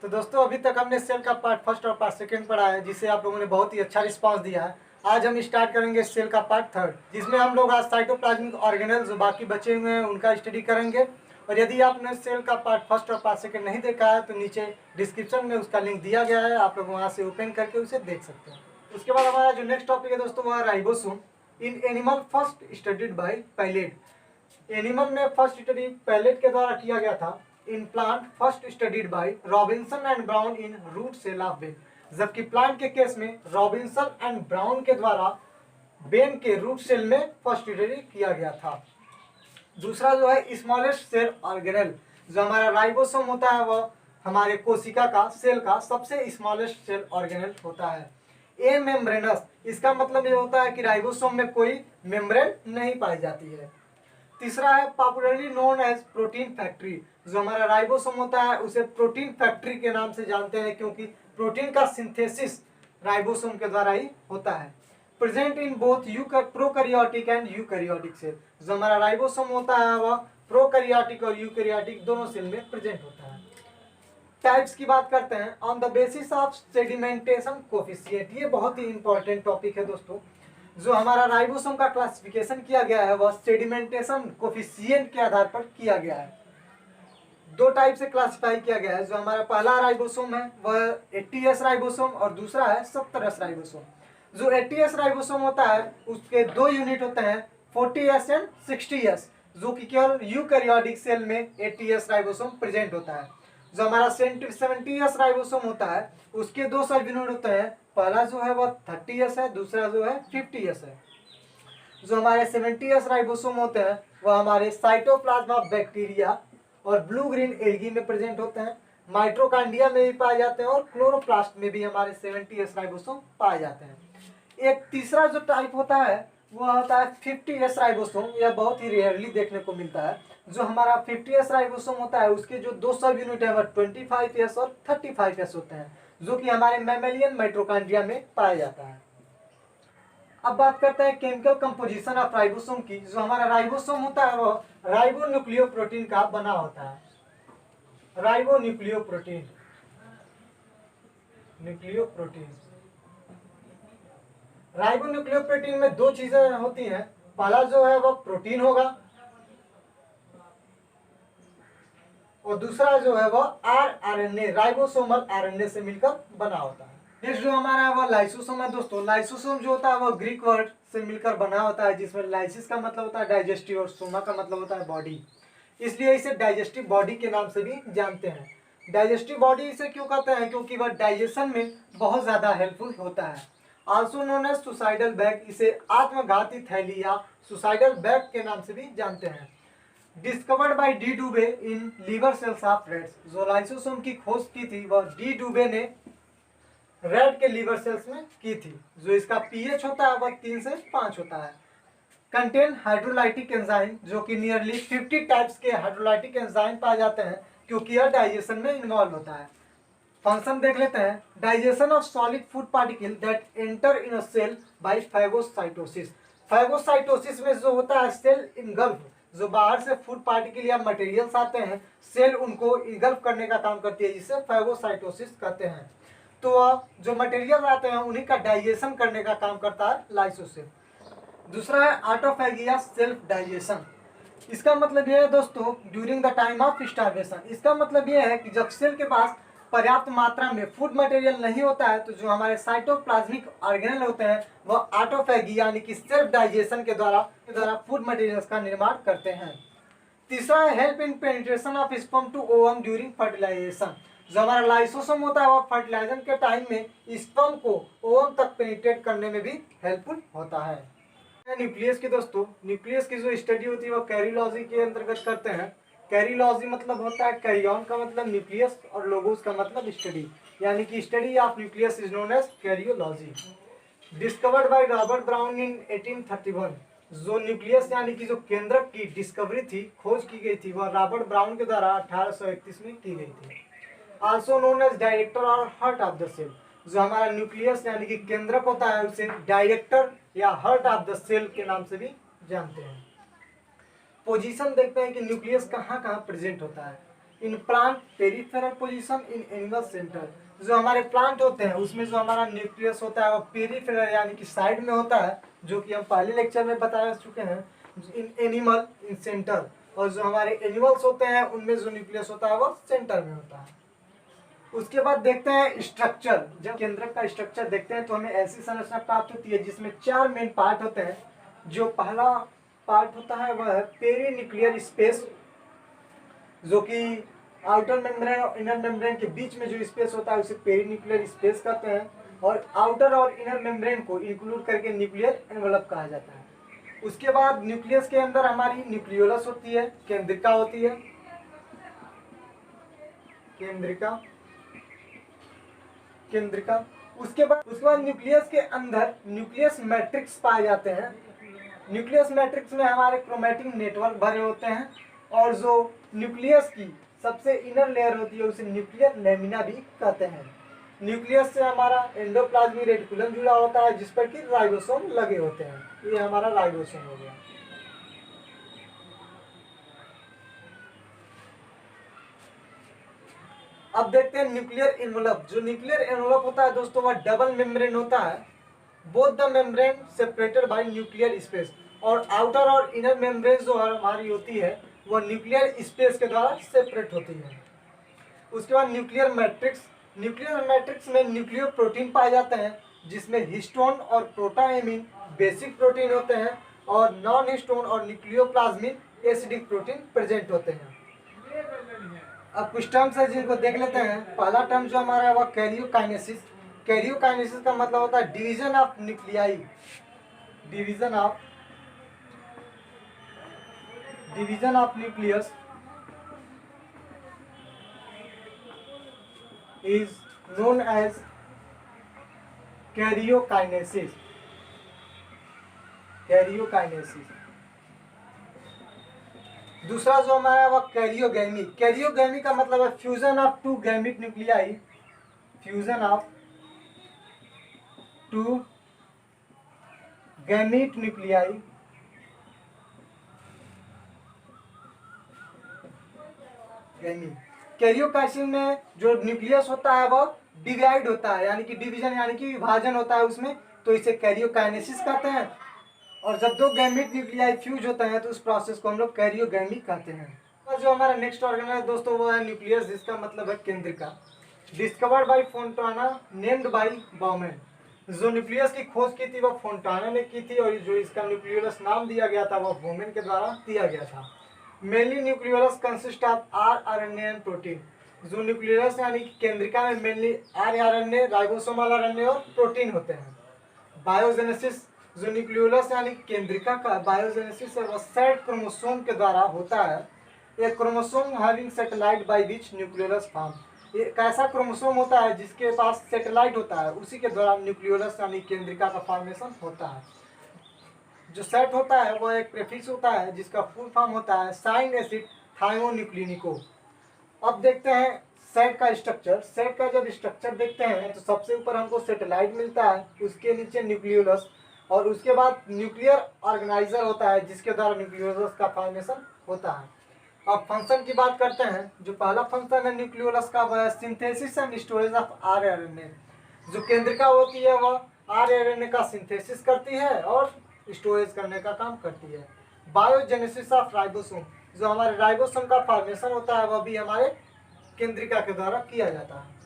तो दोस्तों अभी तक हमने सेल का पार्ट फर्स्ट और पार्ट सेकंड पढ़ा है, जिसे आप लोगों ने बहुत ही अच्छा रिस्पांस दिया है। आज हम स्टार्ट करेंगे सेल का पार्ट थर्ड, जिसमें हम लोग आज साइटोप्लाज्मिक ऑर्गेनेल जो बाकी बचे हुए हैं उनका स्टडी करेंगे। और यदि आपने सेल का पार्ट फर्स्ट और पार्ट सेकंड नहीं देखा है तो नीचे डिस्क्रिप्शन में उसका लिंक दिया गया है, आप लोग वहाँ से ओपन करके उसे देख सकते हैं। उसके बाद हमारा जो नेक्स्ट टॉपिक है दोस्तों वह ribosome in animal first studied by Palade. Animal में फर्स्ट स्टडी पैलेट के द्वारा किया गया था। In plant first studied by Robinson and Brown in root cell of bean. जबकि प्लांट के केस में रॉबिन्सन एंड ब्राउन के द्वारा बेन के रूट सेल में फर्स्ट स्टडी किया गया था। दूसरा जो है स्मॉलेस्ट सेल ऑर्गेनेल, जो हमारा राइबोसोम होता है वह हमारे कोशिका का सेल का सबसे स्मॉलेस्ट सेल ऑर्गेनेल होता है। ए मेम्ब्रेनस, इसका मतलब ये होता है कि राइबोसोम में कोई मेम्ब्रेन नहीं पाई जाती है। तीसरा है popularly known as protein factory, जो हमारा राइबोसोम होता है उसे प्रोटीन फैक्ट्री के नाम से जानते हैं, क्योंकि प्रोटीन का सिंथेसिस राइबोसोम के द्वारा ही होता है। Present in both prokaryotic and eukaryotic cell, जो हमारा राइबोसोम होता है वह प्रोकैरियोटिक और यूकैरियोटिक दोनों सेल में प्रेजेंट होता है। टाइप्स की बात करते हैं। On the basis of sedimentation coefficient, ये बहुत ही इंपॉर्टेंट टॉपिक है दोस्तों। जो हमारा राइबोसोम का क्लासिफिकेशन किया गया है वह सेडिमेंटेशन कोफिशिएंट के आधार पर किया गया है। दो टाइप से क्लासिफाई किया गया है। जो हमारा पहला राइबोसोम है वह 80S राइबोसोम और दूसरा है 70S राइबोसोम। जो 80S राइबोसोम होता है उसके दो यूनिट होते हैं, 40S एंड 60S, जो कि केवल यूकैरियोटिक सेल में 80S राइबोसोम प्रेजेंट होता है। जो हमारा 70S राइबोसोम होता है उसके दो सब यूनिट होते हैं, पहला जो है वह 30S है, दूसरा जो है 50S है। जो हमारे 70S राइबोसोम होते हैं वह हमारे साइटोप्लाज्म ऑफ बैक्टीरिया और ब्लू ग्रीन एल्गी में प्रेजेंट होते हैं, माइट्रोकांडिया में भी पाए जाते हैं और क्लोरोप्लास्ट में भी हमारे 70S राइबोसोम पाए जाते हैं। एक तीसरा जो टाइप होता है वह होता है 50S राइबोसोम। यह बहुत ही रेयरली देखने को मिलता है। जो हमारा 50S राइबोसोम होता है उसके जो दो सब यूनिट है वह 25S और 35S होते हैं, जो कि हमारे मैमेलियन माइट्रोकांड्रिया में पाया जाता है। अब बात करते हैं केमिकल कंपोजिशन ऑफ राइबोसोम की। जो हमारा राइबोसोम होता है वह राइबोन्यूक्लियोप्रोटीन का बना होता है। राइबोन्यूक्लियोप्रोटीन राइबोन्यूक्लियोप्रोटीन में दो चीजें होती हैं, पहला जो है वह प्रोटीन होगा और दूसरा जो है वह आरएनए राइबोसोमल आरएनए से मिलकर बना होता है। नेक्स्ट जो हमारा है वह लाइसोसोम है दोस्तों। लाइसोसोम जो होता है वह ग्रीक वर्ड से मिलकर बना होता है, जिसमें लाइसिस का मतलब होता है डाइजेस्टिव और सोमा का मतलब होता है बॉडी, इसलिए इसे डाइजेस्टिव बॉडी के नाम से भी जानते हैं। डाइजेस्टिव बॉडी इसे क्यों कहते हैं, क्योंकि वह डाइजेशन में बहुत ज्यादा हेल्पफुल होता है। Also known as suicidal bag, इसे आत्मघाती थैली या सुसाइडल बैग के नाम से भी जानते हैं। Discovered by de Duve in liver cells of rats, जो लाइसोसोम की खोज की थी वह डी डुबे ने रैट के लीवर सेल्स में की थी। जो इसका पीएच होता है वह 3 से 5 होता है। कंटेन हाइड्रोलाइटिक एंजाइम, जो कि नियरली 50 टाइप्स के हाइड्रोलाइटिक एंजाइम पाए जाते हैं, क्योंकि यह डाइजेशन में इन्वॉल्व होता है। फंक्शन देख लेते हैं। Digestion of solid food particle that enter in a cell by phagocytosis. Phagocytosis में जो होता है सेल इनगल्फ, जो बाहर से फूड पार्टिकल या मटेरियल्स आते हैं सेल उनको इनगल्फ करने का काम करती है, जिसे फैगोसाइटोसिस कहते हैं। तो जो मटेरियल आते हैं उन्हीं का डाइजेशन करने का काम करता है लाइसोसोम। दूसरा है ऑटोफैगी या सेल्फ डाइजेशन। इसका मतलब यह है दोस्तों during the time of starvation. इसका मतलब यह है कि जब सेल के पास पर्याप्त मात्रा में फूड मटेरियल नहीं होता है तो जो हमारे साइटोप्लाज्मिक ऑर्गेनेल होते हैं वह ऑटोफैगी यानी कि सेल्फ डाइजेशन के द्वारा फूड मटेरियल्स का निर्माण करते हैं। तीसरा है help in penetration of sperm to ovum during fertilisation. जो हमारा लाइसोसोम होता है वह फर्टिलाइजेशन के टाइम में स्पर्म को ओवम तक पेनिट्रेट करने में भी हेल्पफुल होता है। न्यूक्लियस की दोस्तों, न्यूक्लियस की जो स्टडी होती है वो कैरियोलॉजी के अंतर्गत करते हैं। कैरियोलॉजी मतलब होता है कैरियन का मतलब न्यूक्लियस और लोगोस का मतलब स्टडी, यानी कि study of nucleus is known as karyology. Discovered by Robert Brown in 1831। जो न्यूक्लियस यानी कि जो केंद्रक की डिस्कवरी थी, खोज की गई थी, वह रॉबर्ट ब्राउन के द्वारा 1831 में की गई थी। आल्सो नोन एज डायरेक्टर और हार्ट ऑफ द सेल। जो हमारा न्यूक्लियस यानी कि केंद्रक होता है उसे डायरेक्टर या हार्ट ऑफ द सेल के नाम से भी जानते हैं। पोजीशन देखते हैं कि न्यूक्लियस कहाँ कहाँ प्रेजेंट होता है। In plant peripheral position in animal centre. जो हमारे प्लांट होते हैं उसमें जो हमारा न्यूक्लियस होता है वो पेरिफेरल यानी कि साइड में होता है, जो कि हम पहले लेक्चर में बता चुके हैं। इन एनिमल इन सेंटर, और जो हमारे एनिमल्स होते हैं उनमें जो न्यूक्लियस होता है वो सेंटर में होता है। उसके बाद देखते हैं स्ट्रक्चर। जब केंद्रक का स्ट्रक्चर देखते हैं तो हमें ऐसी संरचना प्राप्त होती है जिसमें 4 मेन पार्ट होते हैं। जो पहला पार्ट होता है वह है पेरीन्यूक्लियर स्पेस, जो कि आउटर मेम्ब्रेन और इनर मेम्ब्रेन के बीच में जो स्पेस होता है उसे पेरीन्यूक्लियर स्पेस कहते हैं, और आउटर और इनर मेम्ब्रेन को इंक्लूड करके न्यूक्लियर एनवलप कहा जाता है। उसके बाद न्यूक्लियस के अंदर हमारी न्यूक्लियोलस होती है, केंद्रिका होती है, केंद्रिका केंद्रिका। उसके बाद न्यूक्लियस के अंदर न्यूक्लियस मैट्रिक्स पाए जाते हैं। न्यूक्लियस मैट्रिक्स में हमारे क्रोमैटिक नेटवर्क भरे होते हैं, और जो न्यूक्लियस की सबसे इनर लेयर होती है उसे न्यूक्लियर लेमिना भी कहते हैं। न्यूक्लियस से हमारा एंडोप्लाज्मिक रेटिकुलम जुड़ा होता है जिस पर कि राइबोसोम लगे होते हैं। ये हमारा राइबोसोम हो गया। अब देखते हैं न्यूक्लियर एनवलप। जो न्यूक्लियर एनवलप होता है दोस्तों वह डबल मेम्ब्रेन होता है, both the membrane separated by nuclear space, और आउटर और इनर मेम्ब्रेन जो हमारी होती है वह न्यूक्लियर स्पेस के द्वारा सेपरेट होती है। उसके बाद न्यूक्लियर मैट्रिक्स। न्यूक्लियर मैट्रिक्स में न्यूक्लियो प्रोटीन पाए जाते हैं जिसमें हिस्टोन और प्रोटाएमिन बेसिक प्रोटीन होते हैं, और नॉन हिस्टोन और न्यूक्लियोप्लाज्मिक एसिडिक प्रोटीन प्रेजेंट होते हैं। अब कुछ टर्म्स है जिनको देख लेते हैं। पहला टर्म जो हमारा है वह कैरियोकाइनेसिस। कैरियोकाइनेसिस का मतलब होता है division of nuclei. Division of nucleus is known as karyokinesis. दूसरा जो हमारा वह कैरियोगैमी। कैरियोगैमी का मतलब है fusion of two gamete nuclei. Fusion of two gamete nuclei. गैमी। कैरियोकाइनेसिस में जो न्यूक्लियस होता है वह डिवाइड होता है, यानी कि डिवीजन यानी कि विभाजन होता है उसमें, तो इसे कैरियोकाइनेसिस कहते हैं। और जब दो गैमिट न्यूक्लियाई फ्यूज होते हैं तो उस प्रोसेस को हम लोग कैरियोगैमी कहते हैं। और जो हमारा नेक्स्ट ऑर्गन है दोस्तों वो है न्यूक्लियस, जिसका मतलब है केंद्रिका। Discovered by Fontana, named by Bowman. जो न्यूक्लियस की खोज की थी वह फोंटाना ने की थी, और जो इसका न्यूक्लियोलस नाम दिया गया था वह बाउमेन के द्वारा दिया गया था। Mainly nucleolus consist of RNA and protein. जो न्यूक्लियोलस यानी कि केंद्रिका में मेनली आरएनए, राइबोसोमल आरएनए और प्रोटीन होते हैं। बायोजेनेसिस। जो न्यूक्लियोलस यानी केंद्रिका का बायोजेनेसिस है वह सेट क्रोमोसोम के द्वारा होता है। एक chromosome having satellite by which nucleolus form. एक ऐसा क्रोमोसोम होता है जिसके पास सैटेलाइट होता है, उसी के द्वारा न्यूक्लियोलस यानी केंद्रिका का फॉर्मेशन होता है। जो सेट होता है वह एक प्रीफिक्स होता है जिसका फुल फॉर्म होता है साइन एसिड थायोन्यूक्लिनिको। अब देखते हैं सेट का स्ट्रक्चर। सेट का जब स्ट्रक्चर देखते हैं तो सबसे ऊपर हमको सैटेलाइट मिलता है, उसके नीचे न्यूक्लियोलस, और उसके बाद न्यूक्लियर ऑर्गेनाइजर होता है जिसके द्वारा न्यूक्लियोलस का फॉर्मेशन होता है। अब फंक्शन की बात करते हैं। जो पहला फंक्शन है न्यूक्लियोलस का वह है synthesis and storage of RNA. जो केंद्रिका होती है वह आरएनए का सिंथेसिस करती है और स्टोरेज करने का काम करती है। Biogenesis of ribosome. जो हमारे राइबोसोम का फॉर्मेशन होता है वह भी हमारे केंद्रिका के द्वारा किया जाता है।